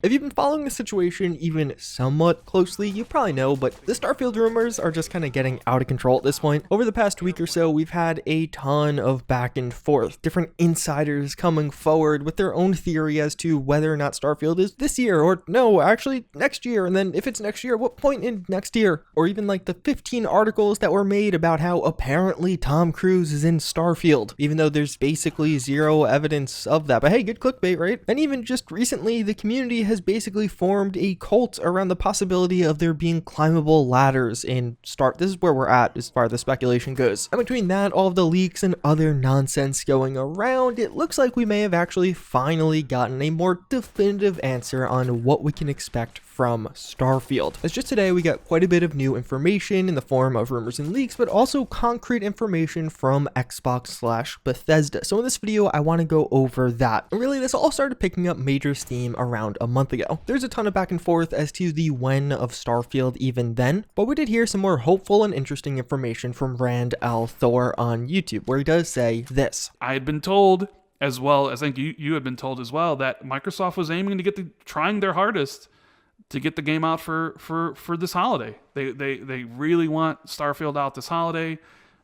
If you've been following the situation even somewhat closely, you probably know, but the Starfield rumors are just kind of getting out of control at this point. Over the past week or so, we've had a ton of back and forth, different insiders coming forward with their own theory as to whether or not Starfield is this year, or no, actually next year, and then if it's next year, what point in next year? Or even like the 15 articles that were made about how apparently Tom Cruise is in Starfield, even though there's basically zero evidence of that. But hey, good clickbait, right? And even just recently, the community has basically formed a cult around the possibility of there being climbable ladders in This is where we're at as far as the speculation goes. And between that, all of the leaks and other nonsense going around, it looks like we may have actually finally gotten a more definitive answer on what we can expect from Starfield. As just today, we got quite a bit of new information in the form of rumors and leaks, but also concrete information from Xbox/Bethesda. So in this video, I want to go over that. And really, this all started picking up major steam around a month ago. There's a ton of back and forth as to the when of Starfield even then, but we did hear some more hopeful and interesting information from Rand Al Thor on YouTube, where he does say this. I had been told, as well, I think you had been told as well, that Microsoft was aiming to trying their hardest to get the game out for this holiday. They really want Starfield out this holiday.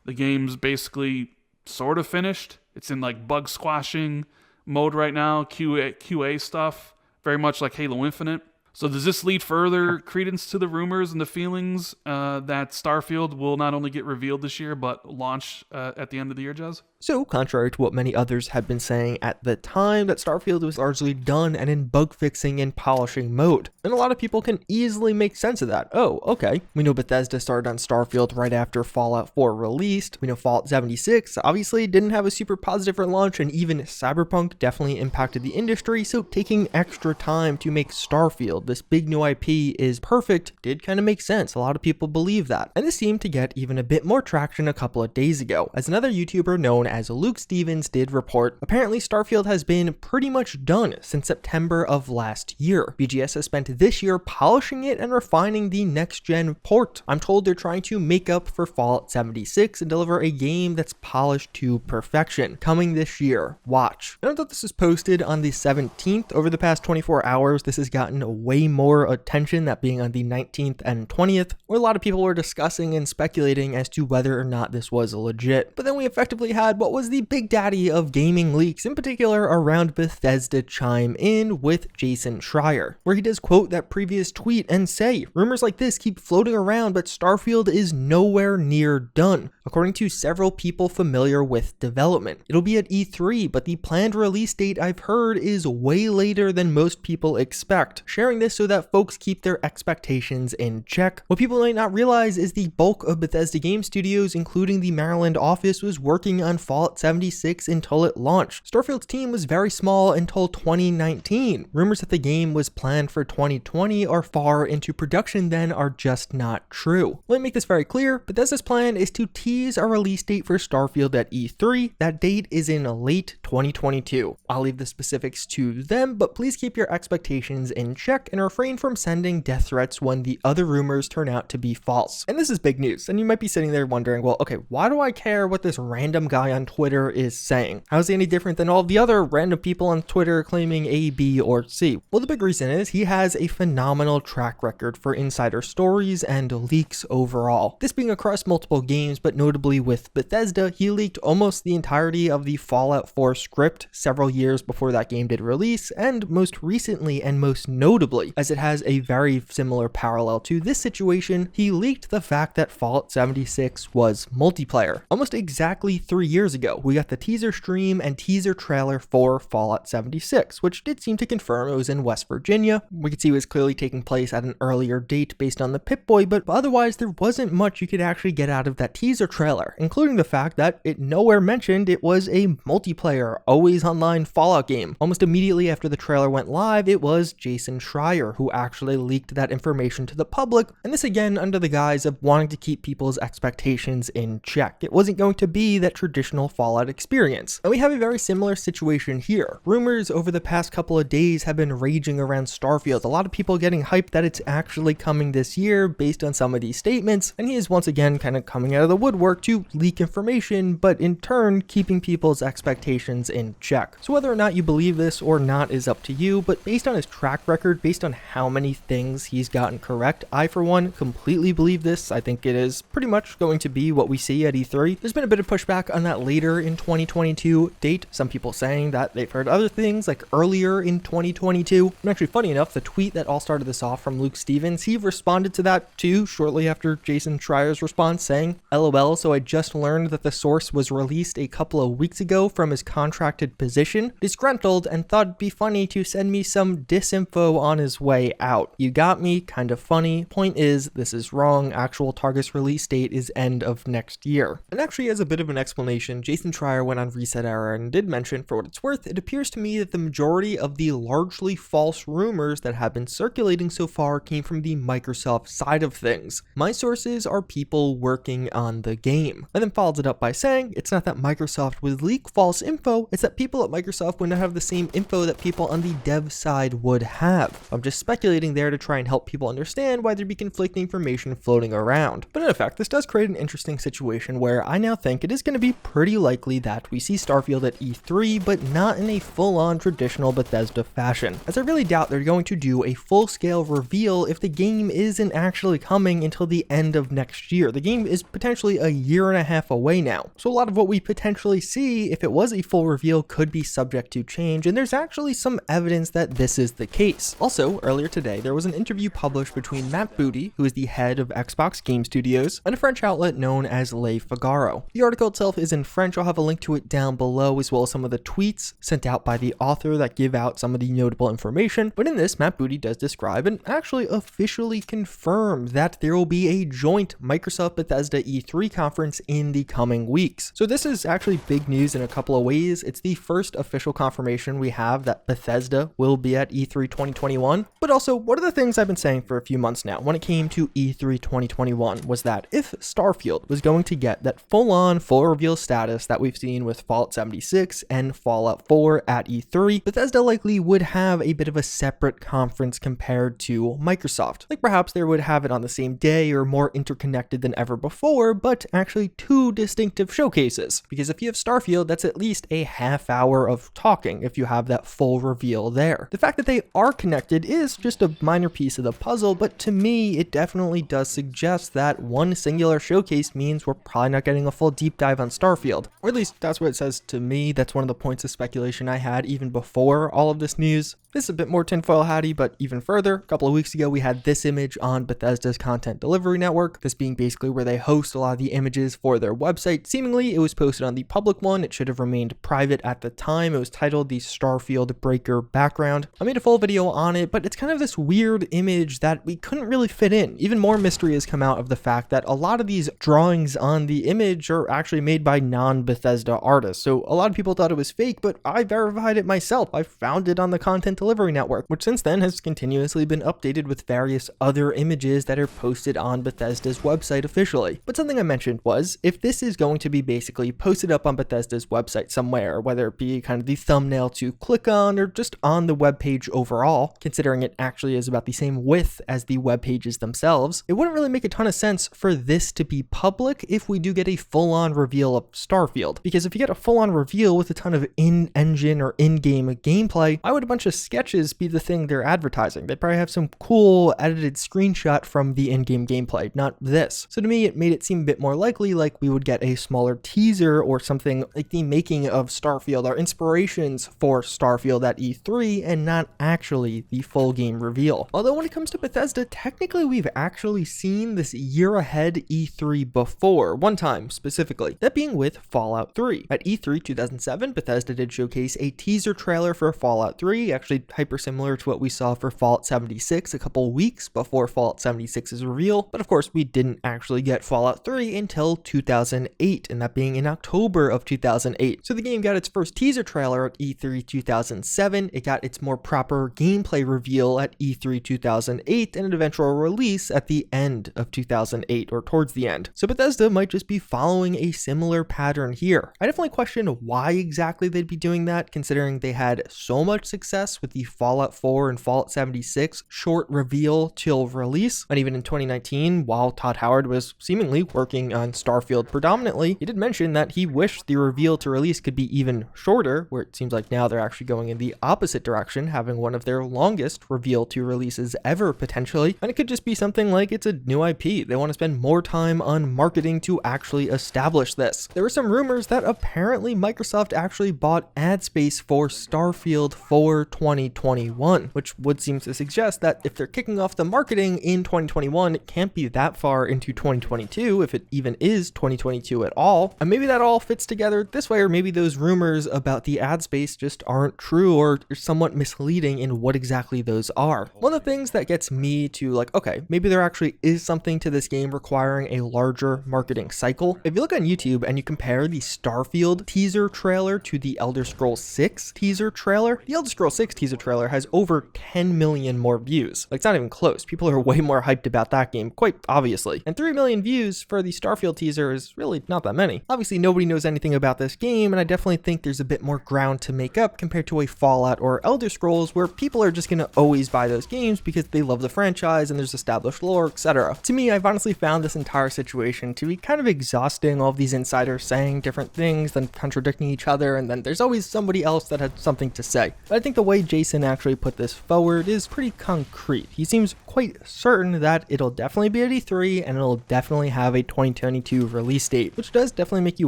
The game's basically sort of finished. It's in like bug squashing mode right now, QA stuff, very much like Halo Infinite. So does this lead further credence to the rumors and the feelings that Starfield will not only get revealed this year, but launch at the end of the year, Jez? So, contrary to what many others had been saying at the time, that Starfield was largely done and in bug fixing and polishing mode. And a lot of people can easily make sense of that. Oh, okay. We know Bethesda started on Starfield right after Fallout 4 released. We know Fallout 76 obviously didn't have a super positive launch, and even Cyberpunk definitely impacted the industry, so taking extra time to make Starfield, this big new IP, is perfect did kind of make sense. A lot of people believe that. And this seemed to get even a bit more traction a couple of days ago, as another YouTuber known as Luke Stevens did report, apparently Starfield has been pretty much done since September of last year. BGS has spent this year polishing it and refining the next-gen port. I'm told they're trying to make up for Fallout 76 and deliver a game that's polished to perfection. Coming this year. Watch. I know that this is posted on the 17th. Over the past 24 hours, this has gotten way more attention, that being on the 19th and 20th, where a lot of people were discussing and speculating as to whether or not this was legit. But then we effectively had what was the big daddy of gaming leaks, in particular around Bethesda, chime in with Jason Schreier, where he does quote that previous tweet and say, rumors like this keep floating around, but Starfield is nowhere near done. According to several people familiar with development, it'll be at E3, but the planned release date I've heard is way later than most people expect, sharing this so that folks keep their expectations in check. What people might not realize is the bulk of Bethesda game studios, including the Maryland office, was working on Fallout 76 until it launched. Starfield's team was very small until 2019. Rumors that the game was planned for 2020 or far into production then are just not true. Let me make this very clear. Bethesda's plan is to tease a release date for Starfield at E3. That date is in late 2022. I'll leave the specifics to them, but please keep your expectations in check and refrain from sending death threats when the other rumors turn out to be false. And this is big news, and you might be sitting there wondering, well, okay, why do I care what this random guy on Twitter is saying? How is he any different than all the other random people on Twitter claiming A, B, or C? Well, the big reason is he has a phenomenal track record for insider stories and leaks overall. This being across multiple games, but notably with Bethesda, he leaked almost the entirety of the Fallout 4 script several years before that game did release, and most recently and most notably, as it has a very similar parallel to this situation, he leaked the fact that Fallout 76 was multiplayer. Almost exactly 3 years ago, we got the teaser stream and teaser trailer for Fallout 76, which did seem to confirm it was in West Virginia. We could see it was clearly taking place at an earlier date based on the Pip-Boy, but otherwise there wasn't much you could actually get out of that teaser trailer, including the fact that it nowhere mentioned it was a multiplayer, always online Fallout game. Almost immediately after the trailer went live, it was Jason Schreier Schreier who actually leaked that information to the public, and this again under the guise of wanting to keep people's expectations in check. It wasn't going to be that traditional Fallout experience. And we have a very similar situation here. Rumors over the past couple of days have been raging around Starfield. A lot of people getting hyped that it's actually coming this year based on some of these statements, and he is once again kind of coming out of the woodwork to leak information, but in turn keeping people's expectations in check. So whether or not you believe this or not is up to you, but based on his track record, based on how many things he's gotten correct, I for one completely believe this. I think it is pretty much going to be what we see at E3. There's been a bit of pushback on that later in 2022 date, some people saying that they've heard other things like earlier in 2022. And actually funny enough, the tweet that all started this off from Luke Stevens, he responded to that too shortly after Jason Schreier's response saying, LOL, so I just learned that the source was released a couple of weeks ago from his contracted position, disgruntled, and thought it'd be funny to send me some disinfo on his way out. You got me, kind of funny. Point is, this is wrong. Actual Targus release date is end of next year. And actually, as a bit of an explanation, Jason Schreier went on Reset Era and did mention, for what it's worth, it appears to me that the majority of the largely false rumors that have been circulating so far came from the Microsoft side of things. My sources are people working on the game. And then followed it up by saying, it's not that Microsoft would leak false info, it's that people at Microsoft would not have the same info that people on the dev side would have. I'm just speculating there to try and help people understand why there'd be conflicting information floating around. But in effect, this does create an interesting situation where I now think it is going to be pretty likely that we see Starfield at E3, but not in a full-on traditional Bethesda fashion, as I really doubt they're going to do a full-scale reveal if the game isn't actually coming until the end of next year. The game is potentially a year and a half away now, so a lot of what we potentially see if it was a full reveal could be subject to change, and there's actually some evidence that this is the case. Also, earlier today, there was an interview published between Matt Booty, who is the head of Xbox Game Studios, and a French outlet known as Le Figaro. The article itself is in French. I'll have a link to it down below, as well as some of the tweets sent out by the author that give out some of the notable information. But in this, Matt Booty does describe and actually officially confirm that there will be a joint Microsoft Bethesda E3 conference in the coming weeks. So this is actually big news in a couple of ways. It's the first official confirmation we have that Bethesda will be at E3 2021. But also, one of the things I've been saying for a few months now when it came to E3 2021 was that if Starfield was going to get that full-on, full reveal status that we've seen with Fallout 76 and Fallout 4 at E3, Bethesda likely would have a bit of a separate conference compared to Microsoft. Like perhaps they would have it on the same day or more interconnected than ever before, but actually two distinctive showcases. Because if you have Starfield, that's at least a half hour of talking if you have that full reveal there. The fact that they are connected is just a minor piece of the puzzle, but to me, it definitely does suggest that one singular showcase means we're probably not getting a full deep dive on Starfield. Or at least that's what it says to me. That's one of the points of speculation I had even before all of this news. This is a bit more tinfoil hatty, but even further, a couple of weeks ago we had this image on Bethesda's content delivery network, this being basically where they host a lot of the images for their website. Seemingly it was posted on the public one. It should have remained private at the time. It was titled the Starfield Breaker background. I made a full video on it, but it's kind of this weird image that we couldn't really fit in. Even more mystery has come out of the fact that a lot of these drawings on the image are actually made by non-Bethesda artists. So a lot of people thought it was fake, but I verified it myself. I found it on the content delivery network, which since then has continuously been updated with various other images that are posted on Bethesda's website officially. But something I mentioned was, if this is going to be basically posted up on Bethesda's website somewhere, whether it be kind of the thumbnail to click on or just on the web page overall, considering it actually is about the same width as the web pages themselves, it wouldn't really make a ton of sense for this to be public if we do get a full-on reveal of Starfield. Because if you get a full-on reveal with a ton of in-engine or in-game gameplay, why would a bunch of sketches be the thing they're advertising? They'd probably have some cool edited screenshot from the in-game gameplay, not this. So to me, it made it seem a bit more likely like we would get a smaller teaser or something like the making of Starfield or inspirations for Starfield at E3 and not actually the full game reveal. Although when it comes to Bethesda, technically we've actually seen this year ahead E3 before, one time specifically, that being with Fallout 3. At E3 2007, Bethesda did showcase a teaser trailer for Fallout 3, actually actually hyper similar to what we saw for Fallout 76 a couple weeks before Fallout 76's reveal, but of course we didn't actually get Fallout 3 until 2008, and that being in October of 2008. So the game got its first teaser trailer at E3 2007, it got its more proper gameplay reveal at E3 2008, and an eventual release at the end of 2008, or towards the end. So Bethesda might just be following a similar pattern here. I definitely question why exactly they'd be doing that, considering they had so much success with the Fallout 4 and Fallout 76 short reveal till release. And even in 2019, while Todd Howard was seemingly working on Starfield predominantly, he did mention that he wished the reveal to release could be even shorter, where it seems like now they're actually going in the opposite direction, having one of their longest reveal to releases ever potentially. And it could just be something like it's a new IP. They want to spend more time on marketing to actually establish this. There were some rumors that apparently Microsoft actually bought ad space for Starfield for 2021, which would seem to suggest that if they're kicking off the marketing in 2021, it can't be that far into 2022, if it even is 2022 at all. And maybe that all fits together this way, or maybe those rumors about the ad space just aren't true or are somewhat misleading in what exactly those are. One of the things that gets me to like, okay, maybe there actually is something to this game requiring a larger marketing cycle. If you look on YouTube and you compare the Starfield teaser trailer to the Elder Scrolls 6 teaser trailer, the Elder Scrolls 6 teaser trailer has over 10 million more views. Like, it's not even close. People are way more hyped about that game, quite obviously. And 3 million views for the Starfield teaser is really not that many. Obviously, nobody knows anything about this game, and I definitely think there's a bit more ground to make up compared to a Fallout or Elder Scrolls, where people are just gonna always buy those games because they love the franchise and there's established lore, etc. To me, I've honestly found this entire situation to be kind of exhausting, all of these insiders saying different things, then contradicting each other, and then there's always somebody else that has something to say. But I think the way Jason actually put this forward is pretty concrete. He seems quite certain that it'll definitely be at E3 and it'll definitely have a 2022 release date, which does definitely make you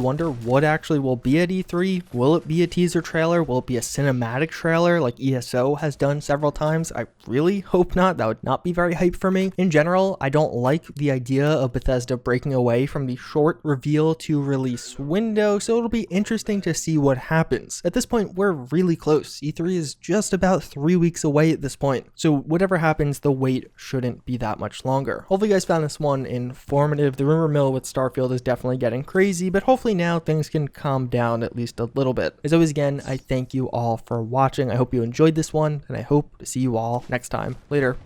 wonder what actually will be at E3. Will it be a teaser trailer? Will it be a cinematic trailer like ESO has done several times? I really hope not. That would not be very hype for me. In general, I don't like the idea of Bethesda breaking away from the short reveal to release window, so it'll be interesting to see what happens. At this point, we're really close. E3 is just about 3 weeks away at this point, so whatever happens, the wait shouldn't be that much longer. Hopefully you guys found this one informative. The rumor mill with Starfield is definitely getting crazy, but hopefully now things can calm down at least a little bit. As always, again, I thank you all for watching. I hope you enjoyed this one, and I hope to see you all next time. Later.